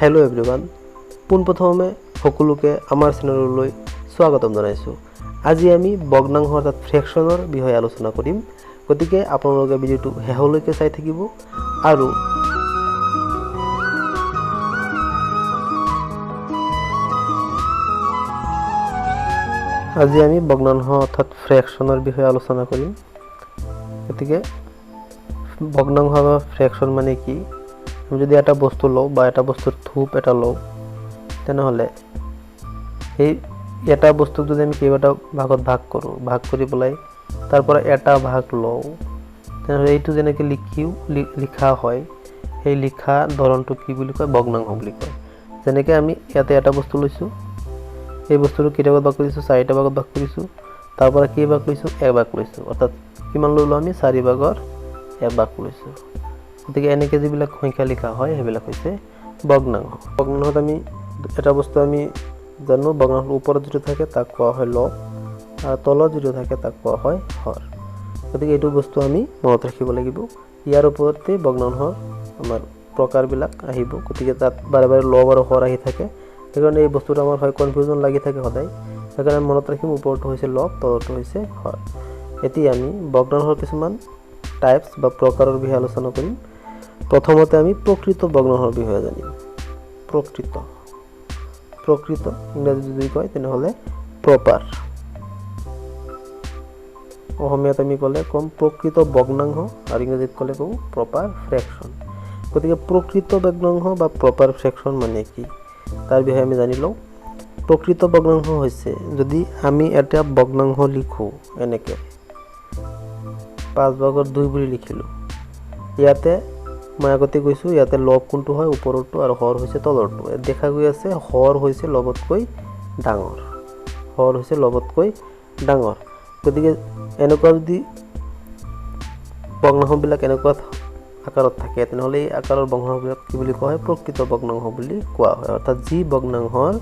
Hello everyone পোনপ্ৰথমে সকলোকে আমাৰ চেনেললৈ স্বাগতম জনাইছোঁ। আজি আমি ভগ্নাংশ অৰ্থাৎ ফ্ৰেকশনৰ বিষয়ে আলোচনা কৰিম। গতিকে আপোনালোকে ভিডিঅ'টো শেষলৈকে চাই থাকিব আৰু আজি আমি ভগ্নাংশ অৰ্থাৎ ফ্ৰেকশনৰ বিষয়ে আলোচনা কৰিম। গতিকে ভগ্নাংশ বা ফ্ৰেকশন মানে কি? আমি যদি এটা বস্তু লওঁ বা এটা বস্তুৰ থুপ এটা লওঁ তেনেহ'লে এই এটা বস্তুক যদি আমি কেইবাটা ভাগত ভাগ কৰি পেলাই তাৰ পৰা এটা ভাগ লওঁ তেনেহ'লে এইটো যেনেকৈ লিখা হয় সেই লিখা ধৰণটো কি বুলি কয়? ভগ্নাংশ বুলি কয়। যেনেকৈ আমি ইয়াতে এটা বস্তু লৈছোঁ, এই বস্তুটো কেইটা ভাগত ভাগ কৰিছোঁ? 4টা ভাগত ভাগ কৰিছোঁ। তাৰ পৰা কেই ভাগ লৈছোঁ? 1 ভাগ লৈছোঁ। অৰ্থাৎ কিমান ল'লোঁ আমি? 4 ভাগৰ 1 ভাগ লৈছোঁ। গতিকে এনেকৈ যিবিলাক সংখ্যা লিখা হয় সেইবিলাক হৈছে ভগ্নাংশ। ভগ্নাংশত আমি এটা বস্তু আমি জানো, ভগ্নাংশৰ ওপৰত যিটো থাকে তাক কোৱা হয় লব আৰু তলত যিটো থাকে তাক কোৱা হয় হৰ। গতিকে এইটো বস্তু আমি মনত ৰাখিব লাগিব। ইয়াৰ ওপৰতে ভগ্নাংশৰ আমাৰ প্ৰকাৰবিলাক আহিব। গতিকে তাত বাৰে বাৰে লব আৰু হৰ আহি থাকে, সেইকাৰণে এই বস্তুটো আমাৰ হয় কনফিউজন লাগি থাকে সদায়। সেইকাৰণে মনত ৰাখিম ওপৰটো হৈছে লব, তলটো হৈছে হৰ। এতিয়া আমি ভগ্নাংশৰ কিছুমান টাইপছ বা প্ৰকাৰৰ বিষয়ে আলোচনা কৰিম। প্ৰথমতে আমি প্ৰকৃত ভগ্নাংশৰ বিষয়ে জানিম। প্ৰকৃত ইংৰাজীত যদি কয় তেনেহ'লে প্ৰপাৰ। অসমীয়াত আমি ক'লে ক'ম প্ৰকৃত ভগ্নাংশ আৰু ইংৰাজীত ক'লে ক'ম প্ৰপাৰ ফ্ৰেকশন। গতিকে প্ৰকৃত ভগ্নাংশ বা প্ৰপাৰ ফ্ৰেকশন মানে কি তাৰ বিষয়ে আমি জানি লওঁ। প্ৰকৃত ভগ্নাংশ হৈছে যদি আমি এটা ভগ্নাংশ লিখোঁ এনেকৈ 5/2 বুলি লিখিলোঁ। ইয়াতে মই আগতে কৈছোঁ ইয়াতে লব কোনটো হয়? ওপৰৰটো আৰু হৰ হৈছে তলৰটো। দেখা গৈ আছে হৰ হৈছে লবতকৈ ডাঙৰ। গতিকে এনেকুৱা যদি ভগ্নাংশবিলাক এনেকুৱা আকাৰত থাকে তেনেহ'লে এই আকাৰৰ ভগ্নাংশবিলাক কি বুলি কোৱা হয়? প্ৰকৃত ভগ্নাংশ বুলি কোৱা হয়। অৰ্থাৎ যি ভগ্নাংশৰ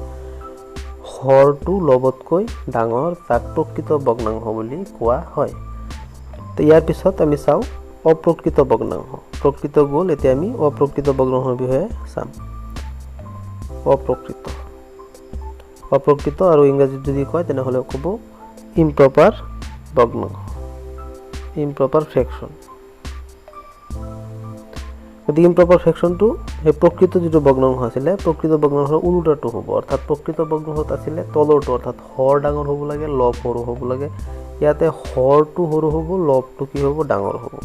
হৰটো লবতকৈ ডাঙৰ তাক প্ৰকৃত ভগ্নাংশ বুলি কোৱা হয়। তো ইয়াৰ পিছত আমি চাওঁ অপ্ৰকৃত ভগ্নাংশ। প্ৰকৃত গ'ল, এতিয়া আমি অপ্ৰকৃত ভগ্নাংশৰ বিষয়ে চাম। অপ্ৰকৃত আৰু ইংৰাজীত যদি কয় তেনেহ'লে ক'ব ইম্প্ৰপাৰ ভগ্নাংশ, ইম্প্ৰপাৰ ফ্ৰেকশন। গতিকে ইম্প্ৰপাৰ ফ্ৰেকশনটো সেই প্ৰকৃত যিটো ভগ্নাংশ আছিলে প্ৰকৃত ভগ্নাংশৰ ওলোটাটো হ'ব। অৰ্থাৎ প্ৰকৃত ভগ্নাংশত আছিলে তলৰটো, অৰ্থাৎ হৰ ডাঙৰ হ'ব লাগে, লব সৰু হ'ব লাগে। ইয়াতে হৰটো সৰু হ'ব, লবটো কি হ'ব? ডাঙৰ হ'ব।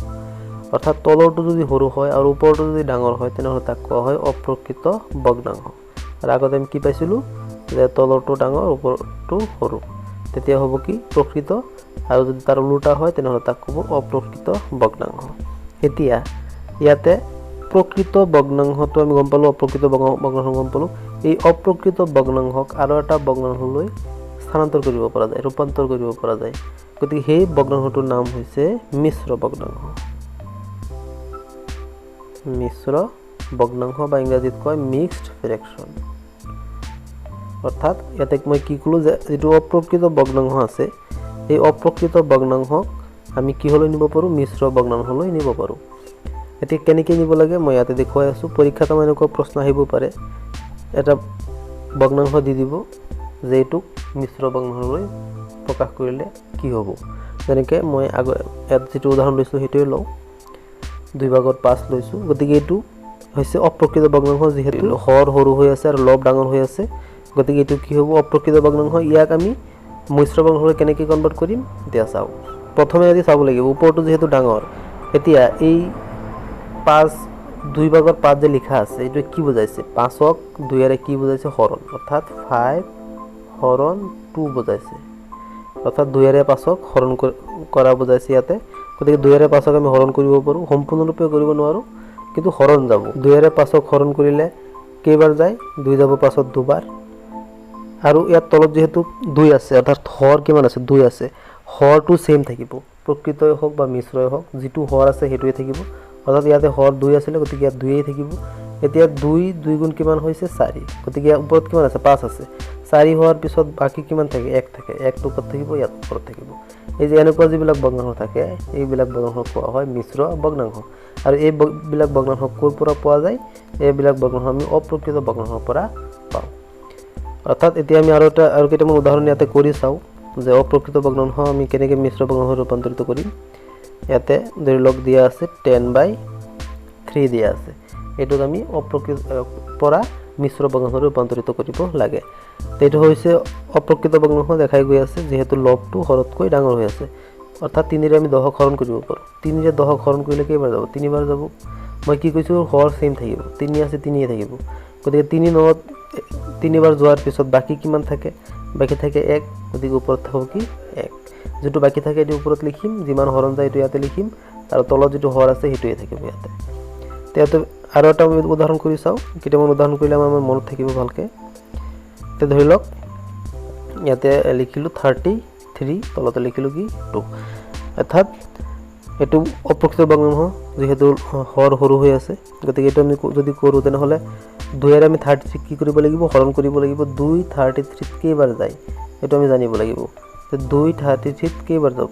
অৰ্থাৎ তলৰটো যদি সৰু হয় আৰু ওপৰটো যদি ডাঙৰ হয় তেনেহ'লে তাক কোৱা হয় অপ্ৰকৃত ভগ্নাংশ। আৰু আগতে আমি কি পাইছিলোঁ যে তলৰটো ডাঙৰ ওপৰটো সৰু, তেতিয়া হ'ব কি? প্ৰকৃত। আৰু যদি তাৰ ওলোটা হয় তেনেহ'লে তাক ক'ব অপ্ৰকৃত ভগ্নাংশ। এতিয়া ইয়াতে প্ৰকৃত ভগ্নাংশটো আমি গম পালোঁ, অপ্ৰকৃত ভগ্নাংশ গম পালোঁ। এই অপ্ৰকৃত ভগ্নাংশক আৰু এটা ভগ্নাংশলৈ স্থানান্তৰ কৰিব পৰা যায়, ৰূপান্তৰ কৰিব পৰা যায়। গতিকে সেই ভগ্নাংশটোৰ নাম হৈছে মিশ্ৰ ভগ্নাংশ। মিশ্ৰ ভগ্নাংশ বা ইংৰাজীত কয় মিক্সড ফ্ৰেকশন। অৰ্থাৎ ইয়াতে মই কি ক'লোঁ যে যিটো অপ্ৰকৃত ভগ্নাংশ আছে এই অপ্ৰকৃত ভগ্নাংশক আমি কিহলৈ নিব পাৰোঁ? মিশ্ৰ ভগ্নাংশলৈ নিব পাৰোঁ। এতিয়া কেনেকৈ নিব লাগে মই ইয়াতে দেখুৱাই আছোঁ। পৰীক্ষাত আমাৰ এনেকুৱা প্ৰশ্ন আহিব পাৰে, এটা ভগ্নাংশ দি দিব যে এইটোক মিশ্ৰ ভগ্নাংশলৈ প্ৰকাশ কৰিলে কি হ'ব? যেনেকৈ মই ইয়াত যিটো উদাহৰণ লৈছোঁ সেইটোৱে লওঁ। 2/5 লৈছোঁ। গতিকে এইটো হৈছে অপ্ৰকৃত ভগ্নাংশ, যিহেতু হৰ সৰু হৈ আছে আৰু লব ডাঙৰ হৈ আছে। গতিকে এইটো কি হ'ব? অপ্ৰকৃত ভগ্নাংশ। ইয়াক আমি মিশ্ৰ ভগ্নাংশলৈ কেনেকৈ কনভাৰ্ট কৰিম এতিয়া চাওঁ। প্ৰথমে যদি চাব লাগিব ওপৰটো যিহেতু ডাঙৰ, এতিয়া এই 2/5 যে লিখা আছে এইটো কি বুজাইছে? 5ক 2ৰে কি বুজাইছে? হৰণ। অৰ্থাৎ 5 হৰণ 2 বুজাইছে। অৰ্থাৎ 2ৰে 5ক হৰণ কৰা বুজাইছে ইয়াতে। গতিকে 2ৰে 5ক আমি হৰণ কৰিব পাৰোঁ, সম্পূৰ্ণৰূপে কৰিব নোৱাৰোঁ কিন্তু হৰণ যাব। 2ৰে 5ক হৰণ কৰিলে কেইবাৰ যায়? 2 যাব 5ত 2বাৰ। আৰু ইয়াত তলত যিহেতু 2 আছে অৰ্থাৎ হৰ কিমান আছে? 2 আছে। হৰটো ছেম থাকিব, প্ৰকৃতই হওক বা মিশ্ৰই হওক, যিটো হৰ আছে সেইটোৱে থাকিব। অৰ্থাৎ ইয়াতে হৰ 2 আছিলে, গতিকে ইয়াত 2ই থাকিব। এতিয়া 2 গুণ কিমান হৈছে? 4। গতিকে ইয়াৰ ওপৰত কিমান আছে? 5 আছে। 4 হোৱাৰ পিছত বাকি কিমান থাকে 1 থাকে 1 টো কত থাকিব ইয়াত ওপৰত থাকিব এই যে এনেকুৱা যিবিলাক ভগ্নাংশ থাকে এইবিলাক ভগ্নাংশ কোৱা হয় মিশ্ৰ ভগ্নাংশ আৰু এই বিলাক ভগ্নাংশ ক'ৰ পৰা পোৱা যায় এইবিলাক ভগ্নাংশ আমি অপ্ৰকৃত ভগ্নাংশৰ পৰা পাওঁ অৰ্থাৎ এতিয়া আমি আৰু কেইটামান উদাহৰণ ইয়াতে কৰি চাওঁ যে অপ্ৰকৃত ভগ্নাংশ আমি কেনেকৈ মিশ্ৰ ভগ্নাংশত ৰূপান্তৰিত কৰিম ইয়াতে ধৰি লওক দিয়া আছে 10/3 দিয়া আছে এটোক আমি অপ্ৰকৃত পৰা মিশ্ৰ ভগ্নাংশত ৰূপান্তৰিত কৰিব লাগে এইটো হৈছে অপ্ৰকৃত ভগ্নাংশ দেখাই গৈ আছে যেহেতু লবটো হৰতকৈ ডাঙৰ হৈ আছে অৰ্থাৎ 3 ৰে আমি 10 হৰণ কৰিব পাৰো 3 ৰে 10 হৰণ কৰিলে কেইবাৰ যাব 3 বাৰ যাব মই কি কৈছো হৰ সেম থাকিব 3 আছে 3 এ থাকিব গতিকে 3 নত 3 বাৰ যোৱাৰ পিছত বাকি কিমান থাকে বাকি থাকে 1 গতিকে ওপৰত থাকো কি 1 যেটো বাকি থাকে এটো ওপৰত লিখিম যিমান হৰণ যায় এটো ইয়াতে লিখিম আৰু তলত যেটো হৰ আছে হেটোই থাকিব ইয়াতে তেতে আৰু এটা উদাহৰণ কৰি চাও কিটামান উদাহৰণ কৰিলে আমাৰ মনত থাকিব ভালকে তে ধৰি লওক ইয়াতে লিখিলো 33 তলতে লিখিলো কি 2 অৰ্থাৎ এটো অপ্ৰকৃত ভগ্নাংশ যেহেতু হৰ হৰু হৈ আছে গতিকে এটো আমি যদি কৰো তেনে হলে 2 এৰ আমি 36 কি কৰিব লাগিব হৰণ কৰিব লাগিব 2 33 কেইবাৰ যায় এটো আমি জানিব লাগিব তে 2 33 কেইবাৰ যাব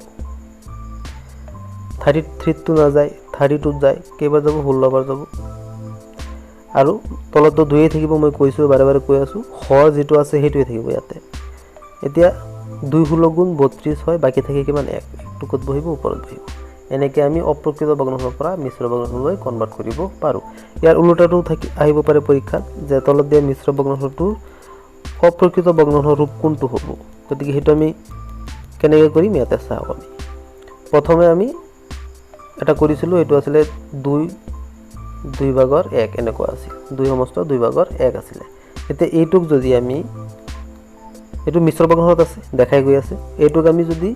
33 তো না যায় 32 যায় কেইবাৰ যাব 16 বাৰ যাব আৰু তলত 2 এ থাকিব মই কৈছো বাৰে বাৰে কৈ আছো হৰ যেটো আছে হেটোই থাকিব ইয়াতে এতিয়া 2 16 গুণ 32 হয় বাকি থাকে কিমান 1 একটো কত বহিব ওপৰত বহিব এনেকে আমি অপ্ৰকৃত ভগ্নাংশৰ পৰা মিশ্ৰ ভগ্নাংশলৈ কনভাৰ্ট কৰিব পাৰো ইয়াৰ উল্টাটো থাকি আহিব পাৰে পৰীক্ষাত যে তলত দিয়া মিশ্ৰ ভগ্নাংশটো অপ্ৰকৃত ভগ্নাংশৰ ৰূপ কোনটো হ'ব গতিকে হেতু আমি কেনেকৈ কৰিম ইয়াতে চাও আমি প্ৰথমে আমি এটা কৰিছিলো এটো আছিল 2 ভাগৰ 1 এনেকুৱা আছিল 2 সমস্ত 2 ভাগৰ 1 আছিল এতে এইটুক যদি আমি এটো মিশ্ৰ ভগ্নাংশত আছে দেখাই গৈ আছে এইটুক আমি যদি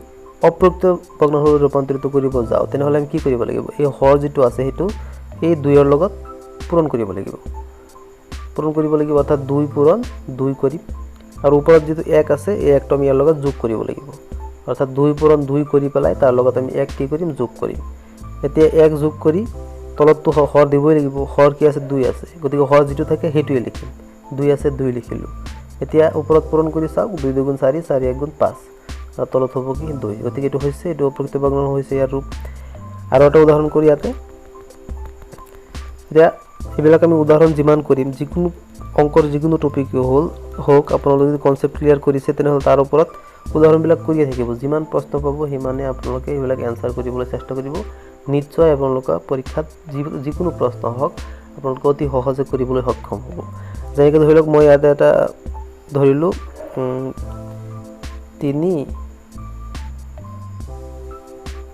অপ্ৰকৃত ভগ্নাংশত ৰূপান্তৰিত কৰিব যাও তেনহলে আমি কি কৰিব লাগিব এই হৰ যেটো আছে হেতু এই 2 এৰ লগত পূৰণ কৰিব লাগিব অৰ্থাৎ 2 পূৰণ 2 কৰিম আৰু ওপৰত যেটো 1 আছে এই 1টো আমি ইয়াৰ লগত যোগ কৰিব লাগিব অৰ্থাৎ 2 পূৰণ 2 কৰি পেলাই তাৰ লগত আমি 1 কি কৰিম যোগ কৰিম এতিয়া 1 যোগ কৰি তলতটো হৰ দিবই লাগিব হৰ কি আছে 2 আছে গতিকে হৰ যেটো থাকে হেটোই লিখিম 2 আছে 2 লিখিলো এতিয়া ওপৰত পূৰণ কৰি চাও 2 2 গুণ 4 4 1 গুণ 5 আৰ তলত হ'ব কি 2 গতিকে এটো হৈছে এটো অপ্ৰকৃত ভগ্নাংশ হৈছে ইয়াৰ ৰূপ আৰু এটা উদাহৰণ কৰি ইয়াতে এতিয়া এবিলাক আমি উদাহৰণ যিমান কৰিম যিকোনো অংকৰ যিকোনো টপিক হোক আপোনালোকে যদি কনসেপ্ট ক্লিয়াৰ কৰিছে তেনহলে তাৰ ওপৰত উদাহৰণবিলাক কৰিয়ে থাকিব যিমান প্ৰশ্ন পাব হিমানে আপোনালোকে এবিলাক এনসাৰ কৰিবলৈ চেষ্টা কৰিব নিশ্চয় আপোনালোকে পৰীক্ষাত যিকোনো প্ৰশ্ন হওক আপোনালোকে অতি সহজে কৰিবলৈ সক্ষম হ'ব যেনেকৈ ধৰি লওক মই ইয়াতে এটা ধৰিলো 3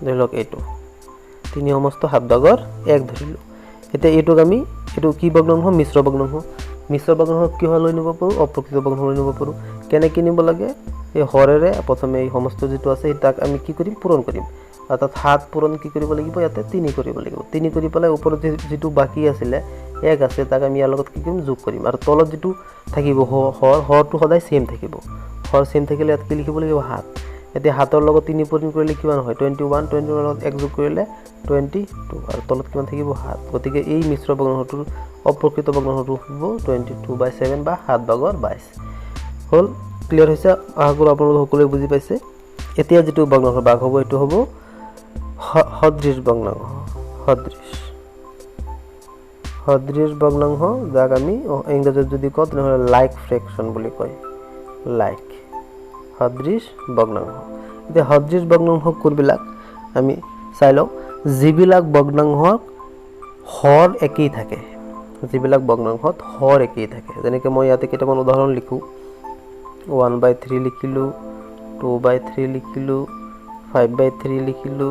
ধৰি লওক এইটো 3 সমস্ত 7 ভাগৰ 1 ধৰিলো এতিয়া এইটোক আমি এটো কি ভগ্নাংশ মিশ্ৰ ভগ্নাংশ কি হৈ লৈ নিব পাৰো অপ্ৰকৃত ভগ্নাংশ লৈ নিব পাৰো কেনে কিনিব লাগে এই হৰেৰে প্ৰথমে এই সমস্ত যেটো আছে তাক আমি কি কৰিম পূৰণ কৰিম অৰ্থাৎ 7 পূৰণ কি কৰিব লাগিব ইয়াতে 3 কৰিব লাগিব 3 কৰি পেলাই ওপৰত যেটো বাকি আছিল 1 আছে তাক আমি ইয়াৰ লগত কি কৰিম যোগ কৰিম আৰু তলত যেটো থাকিব হৰটো সদায় সেম থাকিব হৰ সেম থাকিলে ইয়াত কি লিখিব লাগিব 7 এতিয়া 7 ৰ লগত 3 পূৰণ কৰিলে কিমান হয় 21 21 ৰ লগত 1 যোগ কৰিলে 22 আৰু তলত কিমান থাকিব 7 গতিকে এই মিশ্ৰ ভগ্নাংশটোৰ অপ্ৰকৃত ভগ্নাংশটো হ'ব 22/7 বা 7 ভাগৰ 22 হল ক্লিয়াৰ হৈছে আগুৰ আপোনালোক সকলোৱে বুজি পাইছে এতিয়া যেটো ভগ্নাংশ ভাগ হ'ব এটো হ'ব সদৃশ ভগ্নাংশ সদৃশ ভগ্নাংশ যাক আমি ইংৰাজীত যদি কওঁ তেনহলে লাইক ফ্ৰেকশন বুলি কয় লাইক সদৃশ ভগ্নাংশ এতিয়া সদৃশ ভগ্নাংশ কোনবিলাক আমি চাই লও যিবিলাক ভগ্নাংশত হৰ একেই থাকে যিবিলাক ভগ্নাংশত হৰ একেই থাকে যেনেকৈ মই ইয়াতে কেইটামান উদাহৰণ লিখো 1/3 লিখিলো 2/3 লিখিলো 5/3 লিখিলো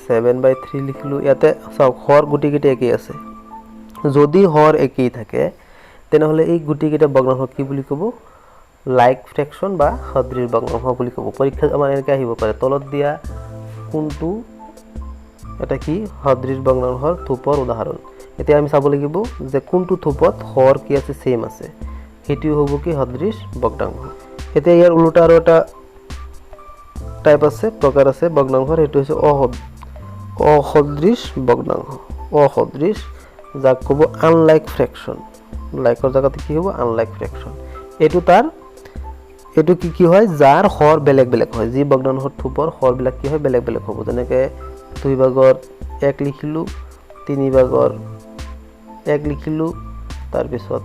7/3 লিখিলো ইয়াতে চাওক হৰ গুটি কেইটা একেই আছে যদি হৰ একেই থাকে তেনহলে এই গুটি কেইটা ভগ্নাংশ কি বুলি ক'ব লাইক ফ্ৰেকশন বা সদৃশ ভগ্নাংশ বুলি ক'ব পৰীক্ষাত আমাৰ এনেকৈ আহিব পাৰে তলত দিয়া কোনটো এটা কি সদৃশ ভগ্নাংশৰ থূপৰ উদাহৰণ এতিয়া আমি চাব লাগিব যে কোনটো থূপত হৰ কি আছে সেম আছে হেতু হ'ব কি সদৃশ ভগ্নাংশ এতিয়া ইয়াৰ উল্টা আৰু এটা টাইপ আছে প্ৰকাৰ আছে ভগ্নাংশৰ হেতু হৈছে অসদৃশ ভগ্নাংশ অসদৃশ যাক ক'ব আনলাইক ফ্ৰেকশন লাইকৰ জায়গাতে কি হ'ব আনলাইক ফ্ৰেকশন এইটো তাৰ এইটো কি হয় যাৰ হৰ বেলেগ বেলেগ হয় যি ভগ্নাংশৰ থোপৰ হৰবিলাক কি হয় বেলেগ বেলেগ হ'ব যেনেকৈ 2 ভাগৰ 1 লিখিলোঁ 3 ভাগৰ 1 লিখিলোঁ তাৰপিছত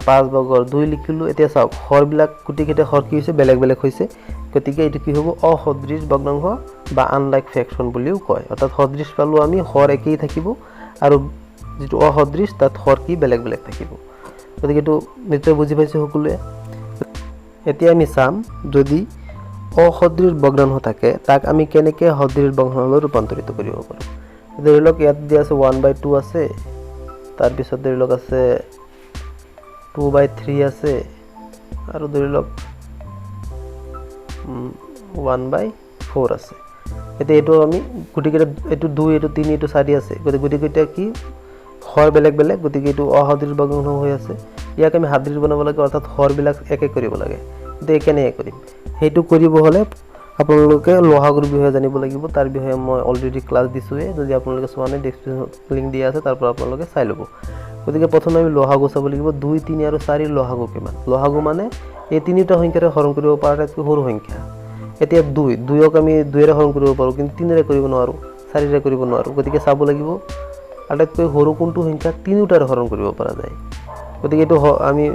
5 ভাগৰ 2 লিখিলোঁ এতিয়া চাওক হৰবিলাক গোটেইকেইটা হৰ কি হৈছে বেলেগ বেলেগ হৈছে গতিকে এইটো কি হ'ব অসদৃশ ভগ্নাংশ বা আনলাইক ফ্ৰেকশন বুলিও কয় অৰ্থাৎ সদৃশ পালোঁ আমি হৰ একেই থাকিব আৰু যেটো অসদৃশ তাত হৰ কি বেলেগ বেলেগ থাকিব গতিকে এইটো নিশ্চয় বুজি পাইছে সকলোৱে এতিয়া আমি চাম যদি অসদৃশ ভগ্নাংশ থাকে তাক আমি কেনেকৈ সদৃশ ভগ্নাংশলৈ ৰূপান্তৰিত কৰিব পাৰোঁ ধৰি লওক ইয়াত দিয়া আছে 1/2 আছে তাৰপিছত ধৰি লওক আছে 2/3 আছে আৰু ধৰি লওক 1/4 আছে এতিয়া এইটো আমি গুটিকেইটা এইটো 2 এইটো 3 এইটো 4 আছে গতিকে গুটিকেইটা কি হৰ বেলেগ বেলেগ গতিকে এইটো অসদৃশ ভগ্নাংশ হৈ আছে ইয়াক আমি সদৃশ বনাব লাগে অৰ্থাৎ হৰবিলাক একে কৰিব লাগে এতিয়া কেনেকৈ কৰিম সেইটো কৰিব হ'লে আপোনালোকে লহাগুৰ বিষয়ে জানিব লাগিব তাৰ বিষয়ে মই অলৰেডি ক্লাছ দিছোঁৱে যদি আপোনালোকে চোৱা নাই ডেছক্ৰিপশ্যন লিংক দিয়া আছে তাৰ পৰা আপোনালোকে চাই ল'ব গতিকে প্ৰথমে আমি লহাগু চাব লাগিব 2 3 আৰু 4 লহাগু কিমান লহাগু মানে এই তিনিটা সংখ্যাৰে হৰণ কৰিব পৰা আটাইতকৈ সৰু সংখ্যা এতিয়া 2ক আমি 2ৰে হৰণ কৰিব পাৰোঁ কিন্তু 3ৰে কৰিব নোৱাৰোঁ 4ৰে কৰিব নোৱাৰোঁ গতিকে চাব লাগিব আটাইতকৈ সৰু কোনটো সংখ্যা তিনিটাৰে হৰণ কৰিব পৰা যায় গতিকে এইটো আমি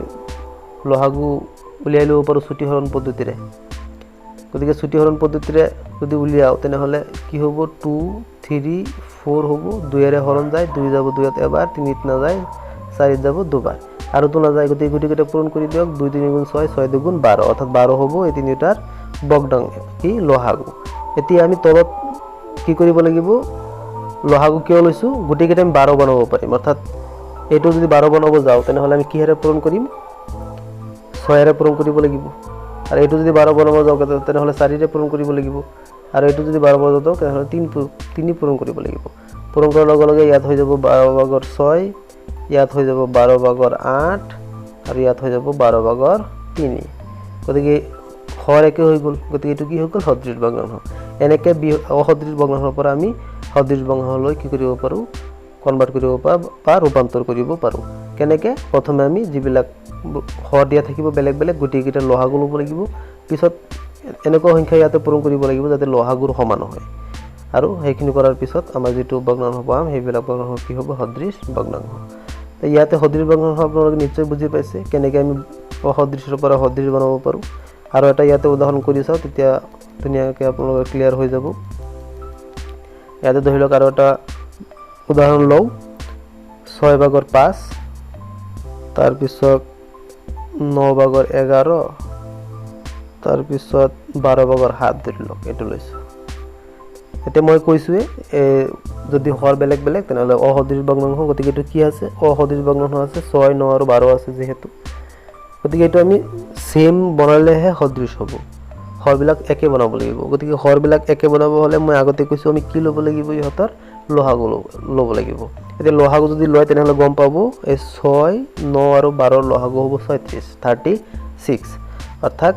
লহাগু উলিয়াই ল'ব পাৰোঁ ছুটি হৰণ পদ্ধতিৰে গতিকে ছুটি হৰণ পদ্ধতিৰে যদি উলিয়াও তেনেহ'লে কি হ'ব 2 3 4 হ'ব 2ৰে হৰণ যায় 2 যাব 2ত এবাৰ 3ত নাযায় 4ত যাব দুবাৰ আৰু তো নাযায় গতিকে গুটিকেইটা পূৰণ কৰি দিয়ক 2 3 গুণ 6 6 2 গুণ 12 অৰ্থাৎ 12 হ'ব এই তিনিটাৰ ভগ্নাংশ কি লহাগু এতিয়া আমি তলত কি কৰিব লাগিব লহাগু কিয় লৈছোঁ গুটিকেইটা আমি 12 বনাব পাৰিম অৰ্থাৎ এইটো যদি 12 বনাব যাওঁ তেনেহ'লে আমি কিহেৰে পূৰণ কৰিম 6ৰে পূৰণ কৰিব লাগিব আৰু এইটো যদি 12 বনাব যাওঁ তেনেহ'লে 4ৰে পূৰণ কৰিব লাগিব আৰু এইটো যদি 12 বনাব যাওঁ তেনেহ'লে 3 পূৰণ কৰিব লাগিব পূৰণ কৰাৰ লগে লগে ইয়াত হৈ যাব 12 ভাগৰ 6 ইয়াত হৈ যাব 12 ভাগৰ 8 আৰু ইয়াত হৈ যাব 12 ভাগৰ 3 গতিকে হৰ একে হৈ গ'ল গতিকে এইটো কি হৈ গ'ল সদৃশ ভগ্নাংশ এনেকৈ অসদৃশ ভগ্নাংশৰ পৰা আমি সদৃশ ভগ্নাংশলৈ কি কৰিব পাৰোঁ কনভাৰ্ট কৰিব বা ৰূপান্তৰ কৰিব পাৰোঁ কেনেকৈ প্ৰথমে আমি যিবিলাক হৰ দিয়া থাকিব বেলেগ বেলেগ গোটেইকেইটা লহাগু ল'ব লাগিব পিছত এনেকুৱা সংখ্যা ইয়াতে পূৰণ কৰিব লাগিব যাতে লহাগুৰ সমান হয় আৰু সেইখিনি কৰাৰ পিছত আমাৰ যিটো ভগ্নাংশ পাম সেইবিলাক ভগ্নাংশ কি হ'ব সদৃশ ভগ্নাংশ তো ইয়াতে সদৃশ ভগ্নাংশ আপোনালোকে নিশ্চয় বুজি পাইছে কেনেকৈ আমি অসদৃশৰ পৰা সদৃশ বনাব পাৰোঁ আৰু এটা ইয়াতে উদাহৰণ কৰি চাওঁ তেতিয়া ধুনীয়াকৈ আপোনালোকে ক্লিয়াৰ হৈ যাব ইয়াতে ধৰি লওক আৰু এটা উদাহৰণ লওঁ 6 ভাগৰ 5 তাৰপিছত 9 ভাগৰ 11 তাৰপিছত 12 ভাগৰ 7 ধৰি লওক এইটো লৈছোঁ এতিয়া মই কৈছোঁৱে যদি হৰ বেলেগ বেলেগ তেনেহ'লে অসদৃশ ভগ্নাংশ গতিকে এইটো কি আছে অসদৃশ ভগ্নাংশ আছে 6 9 আৰু 12 আছে যিহেতু গতিকে এইটো আমি সেম বনালেহে সদৃশ হ'ব হৰবিলাক একে বনাব লাগিব গতিকে হৰবিলাক একে বনাব হ'লে মই আগতে কৈছোঁ আমি কি ল'ব লাগিব ইহঁতৰ লহাগু ল'ব লাগিব এতিয়া লহাগু যদি লয় তেনেহ'লে গম পাব এই 6 9 আৰু 12 লহাগু হ'ব 36 অৰ্থাৎ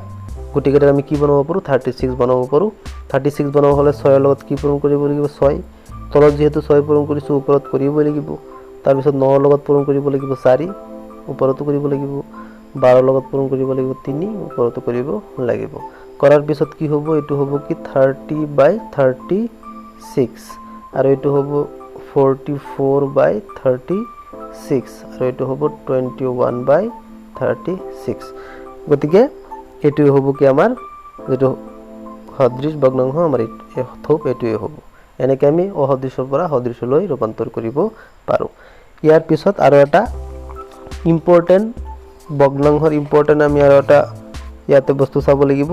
গোটেইকেইটা আমি কি বনাব পাৰোঁ 36 বনাব পাৰোঁ 36 বনাব হ'লে 6ৰ লগত কি পূৰণ কৰিব লাগিব 6 তলত যিহেতু 6 পূৰণ কৰিছোঁ ওপৰত কৰিবই লাগিব তাৰপিছত 9ৰ লগত পূৰণ কৰিব লাগিব 4 ওপৰতো কৰিব লাগিব 12ৰ লগত পূৰণ কৰিব লাগিব 3 ওপৰতো কৰিব লাগিব কৰাৰ পিছত কি হ'ব এইটো হ'ব কি 30/36 আৰু এইটো হ'ব 44/36 আৰু এইটো হ'ব 21/36 গতিকে এইটোৱে হ'ব কি আমাৰ যেটো সদৃশ ভগ্নাংশ আমাৰ থোপ এইটোৱে হ'ব এনেকৈ আমি অসদৃশৰ পৰা সদৃশলৈ ৰূপান্তৰ কৰিব পাৰোঁ ইয়াৰ পিছত আৰু এটা ইম্পৰ্টেণ্ট ভগ্নাংশৰ ইম্পৰ্টেণ্ট আমি আৰু এটা ইয়াতে বস্তু চাব লাগিব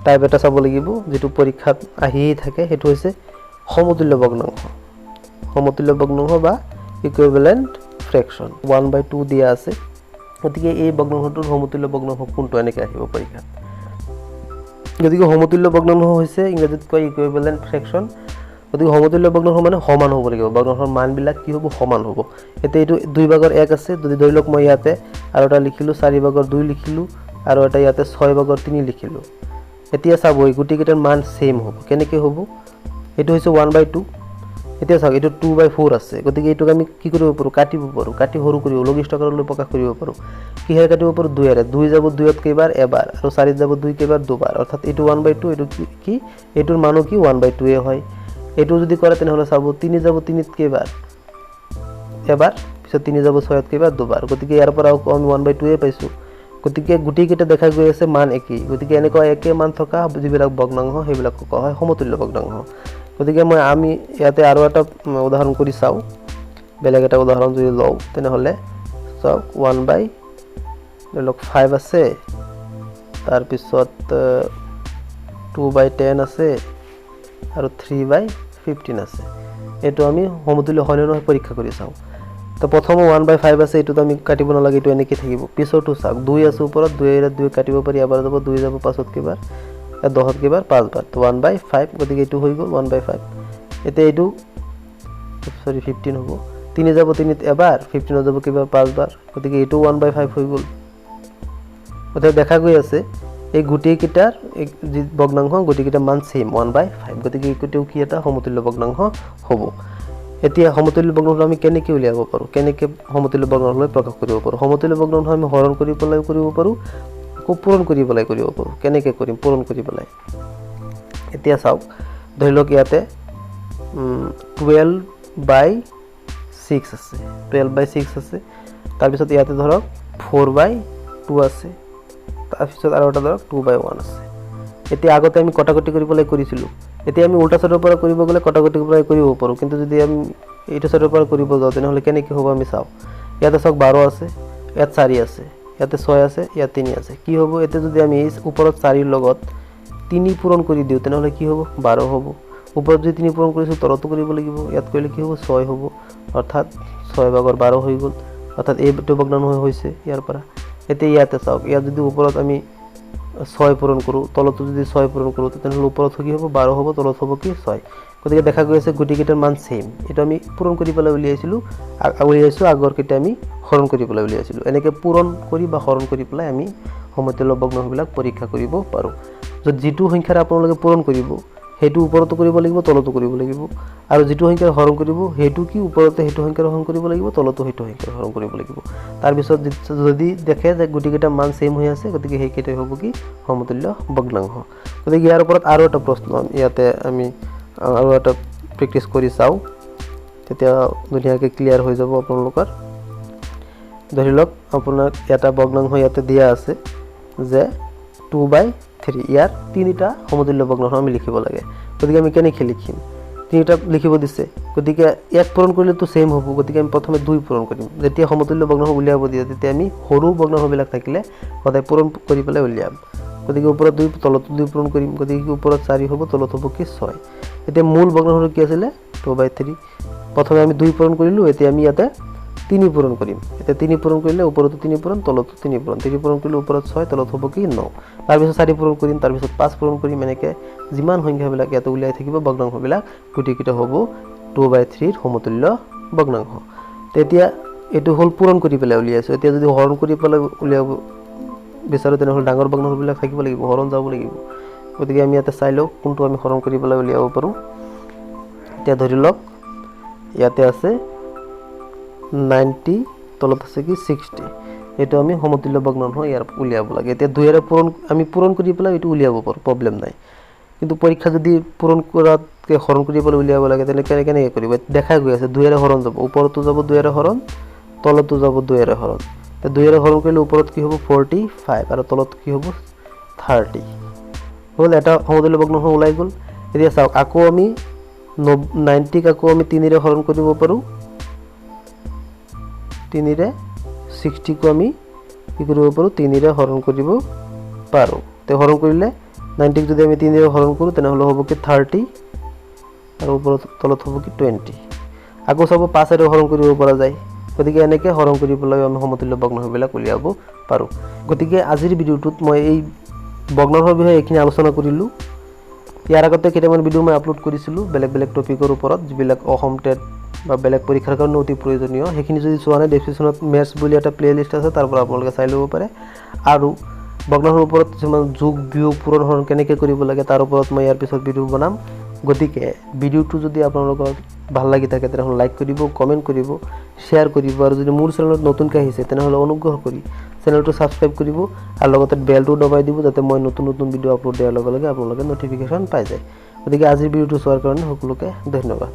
টাইপ এটা চাব লাগিব যেটো পৰীক্ষাত আহিয়ে থাকে সেইটো হৈছে সমতুল্য ভগ্নাংশ বা ইকুইভ্যালেন্ট ফ্ৰেকশন 1/2 দিয়া আছে গতিকে এই ভগ্নাংশটোৰ সমতুল্য ভগ্নাংশ কোনটো এনেকৈ আহিব পৰীক্ষাত গতিকে সমতুল্য ভগ্নাংশ হৈছে ইংৰাজীত কয় ইকুইভ্যালেন্ট ফ্ৰেকশন গতিকে সমতুল্য ভগ্নাংশ মানে সমান হ'ব লাগিব ভগ্নাংশৰ মানবিলাক কি হ'ব সমান হ'ব এতিয়া এইটো 2 ভাগৰ 1 আছে যদি ধৰি লওক মই ইয়াতে আৰু এটা লিখিলোঁ 4 ভাগৰ 2 লিখিলোঁ আৰু এটা ইয়াতে 6 ভাগৰ 3 লিখিলোঁ এতিয়া চাব এই গোটেইকেইটাৰ মান সেম হ'ব কেনেকৈ হ'ব এইটো হৈছে 1/2 এতিয়া চাওক এইটো 2/4 আছে, গতিকে এইটোক আমি কি কৰিব পাৰোঁ, কাটিব পাৰোঁ, কাটি সৰু কৰিব লঘিষ্ঠ আকাৰলৈ প্ৰকাশ কৰিব পাৰোঁ। কিহেৰে কাটিব পাৰোঁ, 2ৰে, 2 যাব 2ত কেইবাৰ এবাৰ, আৰু 4ত যাব 2 কেইবাৰ দুবাৰ, অৰ্থাৎ এইটো 1/2, এইটো কি এইটোৰ মানো কি 1/2 হয়। এইটো যদি কৰে তেনেহ'লে চাব 3 যাব 3ত কেইবাৰ এবাৰ, পিছত 3 যাব 6ত কেইবাৰ দুবাৰ, গতিকে ইয়াৰ পৰা আমি 1/2 পাইছোঁ। গতিকে গোটেইকেইটা দেখা গৈ আছে মান একেই, গতিকে এনেকুৱা একে মান থকা যিবিলাক ভগ্নাংশ সেইবিলাক কোৱা হয় সমতুল্য ভগ্নাংশ। গতিকে আমি ইয়াতে আৰু এটা উদাহৰণ কৰি চাওঁ, বেলেগ এটা উদাহৰণ যদি লওঁ তেনেহ'লে চাওক 1/5 আছে, তাৰপিছত 2/10 আছে আৰু 3/15 আছে। এইটো আমি সমতুল্য হয় নে নহয় পৰীক্ষা কৰি চাওঁ। তো প্ৰথমে 1/5 আছে, এইটোতো আমি কাটিব নালাগে, এইটো এনেকৈ থাকিব। পিছৰটো চাওক 2 আছে ওপৰত, 2ৰে 2 কাটিব পাৰি, এবাৰ যাব 2 যাব 5ত কেইবাৰ, 10ত কেইবাৰ 5বাৰ, তো 1/5, গতিকে এইটো হৈ গ'ল 1/5। এতিয়া এইটো 15 হ'ব, 3 যাব 3ত এবাৰ, 15 যাব কেইবাৰ 5বাৰ, গতিকে এইটো 1/5 হৈ গ'ল। গতিকে দেখা গৈ আছে এই গোটেইকেইটাৰ যি ভগ্নাংশ গোটেইকেইটা মান সেম 1/5, গতিকে এইটোও কি এটা সমতুল্য ভগ্নাংশ হ'ব। এতিয়া সমতুল্য ভগ্নাংশ আমি কেনেকৈ উলিয়াব পাৰোঁ, কেনেকৈ সমতুল্য ভগ্নাংশলৈ প্ৰকাশ কৰিব পাৰোঁ। সমতুল্য ভগ্নাংশ আমি হৰণ কৰি পেলাই কৰিব পাৰোঁ, আকৌ পূৰণ কৰি পেলাই কৰিব পাৰোঁ। কেনেকৈ কৰিম, পূৰণ কৰি পেলাই। এতিয়া চাওক ধৰি লওক ইয়াতে 12/6 আছে, 12/6 আছে, তাৰপিছত ইয়াতে ধৰক 4/2 আছে, তাৰপিছত আৰু এটা ধৰক 2/1 আছে। এতিয়া আগতে আমি কটাকটি কৰি পেলাই কৰিছিলোঁ, এতিয়া আমি উল্টা চাইডৰ পৰা কৰিব গ'লে কটাকটি পৰা কৰিব পাৰোঁ, কিন্তু যদি আমি এইটো চাইডৰ পৰা কৰিব যাওঁ তেনেহ'লে কেনেকৈ হ'ব আমি চাওঁ। ইয়াতে চাওক 12 আছে, ইয়াত 4 আছে, ইয়াতে 6 আছে, ইয়াত 3 আছে, কি হ'ব এতিয়া যদি আমি ওপৰত 4ৰ লগত 3 পূৰণ কৰি দিওঁ তেনেহ'লে কি হ'ব 12 হ'ব। ওপৰত যদি 3 পূৰণ কৰিছোঁ তলতো কৰিব লাগিব, ইয়াত কৰিলে কি হ'ব 6 হ'ব, অৰ্থাৎ 6/12 হৈ গ'ল, অৰ্থাৎ এইটো ভগ্নাংশ হৈছে ইয়াৰ পৰা। এতিয়া ইয়াতে চাওক, ইয়াত যদি ওপৰত আমি 6 পূৰণ কৰোঁ, তলতো যদি 6 পূৰণ কৰোঁ তেনেহ'লে ওপৰত কি হ'ব 12 হ'ব, তলত হ'ব কি 6। গতিকে দেখা গৈ আছে গোটেইকেইটাৰ মান ছেইম, এইটো আমি পূৰণ কৰি পেলাই উলিয়াইছোঁ, আগৰকেইটা আমি হৰণ কৰি পেলাই উলিয়াইছিলোঁ। এনেকৈ পূৰণ কৰি বা হৰণ কৰি পেলাই আমি সমতুল্য ভগ্নাংশবিলাক পৰীক্ষা কৰিব পাৰোঁ। য'ত যিটো সংখ্যাৰ আপোনালোকে পূৰণ কৰিব সেইটো ওপৰতো কৰিব লাগিব, তলতো কৰিব লাগিব, আৰু যিটো সংখ্যাৰ হৰণ কৰিব সেইটো কি ওপৰতে সেইটো সংখ্যাৰ হৰণ কৰিব লাগিব, তলতো সেইটো সংখ্যাৰ হৰণ কৰিব লাগিব। তাৰপিছত যদি দেখে যে গোটেইকেইটা মান ছেইম হৈ আছে, গতিকে সেইকেইটাই হ'ব কি সমতুল্য ভগ্নাংশ। গতিকে ইয়াৰ ওপৰত আৰু এটা প্ৰশ্ন ইয়াতে আমি আৰু এটা প্ৰেক্টিছ কৰি চাওঁ, তেতিয়া ধুনীয়াকৈ ক্লিয়াৰ হৈ যাব আপোনালোকৰ। ধৰি লওক আপোনাক এটা ভগ্নাংশ ইয়াতে দিয়া আছে যে 2/3, ইয়াৰ 3টা সমতুল্য ভগ্নাংশ আমি লিখিব লাগে। গতিকে আমি কেনেকৈ লিখিম, 3টা লিখিব দিছে, গতিকে ইয়াক পূৰণ কৰিলেতো ছেইম হ'ব, গতিকে আমি প্ৰথমে 2 পূৰণ কৰিম। যেতিয়া সমতুল্য ভগ্নাংশ উলিয়াব দিয়ে তেতিয়া আমি সৰু ভগ্নাংশবিলাক থাকিলে সদায় পূৰণ কৰি পেলাই উলিয়াম। গতিকে ওপৰত 2, তলতো 2 পূৰণ কৰিম, গতিকে ওপৰত 4 হ'ব, তলত হ'ব কি 6। এতিয়া মূল ভগ্নাংশটো কি আছিলে 2/3, প্ৰথমে আমি 2 পূৰণ কৰিলোঁ, এতিয়া আমি ইয়াতে 3 পূৰণ কৰিম। এতিয়া 3 পূৰণ কৰিলে ওপৰতো 3 পূৰণ, তলতো 3 পূৰণ, 3 পূৰণ কৰিলে ওপৰত 6, তলত হ'ব কি 9, তাৰপিছত 4 পূৰণ কৰিম, তাৰপিছত 5 পূৰণ কৰিম, এনেকৈ যিমান সংখ্যাবিলাক ইয়াতে উলিয়াই থাকিব ভগ্নাংশবিলাক গোটেইকেইটা হ'ব 2/3 সমতুল্য ভগ্নাংশ। তেতিয়া এইটো হ'ল পূৰণ কৰি পেলাই উলিয়াইছোঁ। এতিয়া যদি হৰণ কৰি পেলাই উলিয়াব বিচাৰোঁ তেনেহ'লে ডাঙৰ ভগ্নাংশবিলাক থাকিব লাগিব, হৰণ যাব লাগিব। গতিকে আমি ইয়াতে চাই লওঁ কোনটো আমি হৰণ কৰি পেলাই উলিয়াব পাৰোঁ। এতিয়া ধৰি লওক ইয়াতে আছে 90, তলত আছে কি 60, এইটো আমি সমতুল্য ভগ্নাংশ ইয়াৰ উলিয়াব লাগে। এতিয়া 2ৰে আমি পূৰণ কৰি পেলাই এইটো উলিয়াব পাৰোঁ, প্ৰব্লেম নাই। কিন্তু পৰীক্ষা যদি পূৰণ কৰাতকৈ হৰণ কৰি পেলাই উলিয়াব লাগে তেনেকৈ কেনেকৈ কৰিব, দেখা গৈ আছে 2ৰে হৰণ যাব, ওপৰতো যাব 2ৰে হৰণ, তলতো যাব 2ৰে হৰণ। এতিয়া 2ৰে হৰণ কৰিলে ওপৰত কি হ'ব 45 আৰু তলত কি হ'ব 30 হ'ল, এটা সমতুল্য ভগ্নাংশ ওলাই গ'ল। এতিয়া চাওক আকৌ আমি 90ক আকৌ আমি 3ৰে হৰণ কৰিব পাৰোঁ, 3ৰে 60কো আমি কি কৰিব পাৰোঁ 3ৰে হৰণ কৰিব পাৰোঁ। তে হৰণ কৰিলে 90ক যদি আমি 3ৰে হৰণ কৰোঁ তেনেহ'লে হ'ব কি 30 আৰু ওপৰত তলত হ'ব কি 20। আকৌ চাব 5ৰে হৰণ কৰিব পৰা যায়, গতিকে এনেকৈ হৰণ কৰি পেলাই আমি সমতুল্য ভগ্নাংশবিলাক উলিয়াব পাৰোঁ। গতিকে আজিৰ ভিডিঅ'টোত মই এই ভগ্নাংশৰ বিষয়ে এইখিনি আলোচনা কৰিলোঁ। ইয়াৰ আগতে কেইটামান ভিডিঅ' মই আপলোড কৰিছিলোঁ বেলেগ বেলেগ টপিকৰ ওপৰত, যিবিলাক অসম টেট বা বেলেগ পৰীক্ষাৰ কাৰণে অতি প্ৰয়োজনীয়। সেইখিনি যদি চোৱা নাই ডেছক্ৰিপশ্যনত মেথছ বুলি এটা প্লে'লিষ্ট আছে, তাৰ পৰা আপোনালোকে চাই ল'ব পাৰে। আৰু ভগ্নাংশৰ ওপৰত কিছুমান যোগ বিয়োগ পূৰণ হৰণ কেনেকৈ কৰিব লাগে তাৰ ওপৰত মই ইয়াৰ পিছত ভিডিঅ' বনাম। গতিকে ভিডিঅ'টো যদি আপোনালোকৰ ভাল লাগি থাকে তেনেহ'লে লাইক কৰিব, কমেণ্ট কৰিব, শ্বেয়াৰ কৰিব আৰু যদি মোৰ চেনেলত নতুনকৈ আহিছে তেনেহ'লে অনুগ্ৰহ কৰি চেনেলটো ছাবস্ক্ৰাইব কৰিব আৰু লগতে বেলটো দবাই দিব যাতে মই নতুন নতুন ভিডিঅ' আপলোড দিয়াৰ লগে লগে আপোনালোকে নটিফিকেশ্যন পাই যায়। গতিকে আজিৰ ভিডিঅ'টো চোৱাৰ কাৰণে সকলোকে ধন্যবাদ।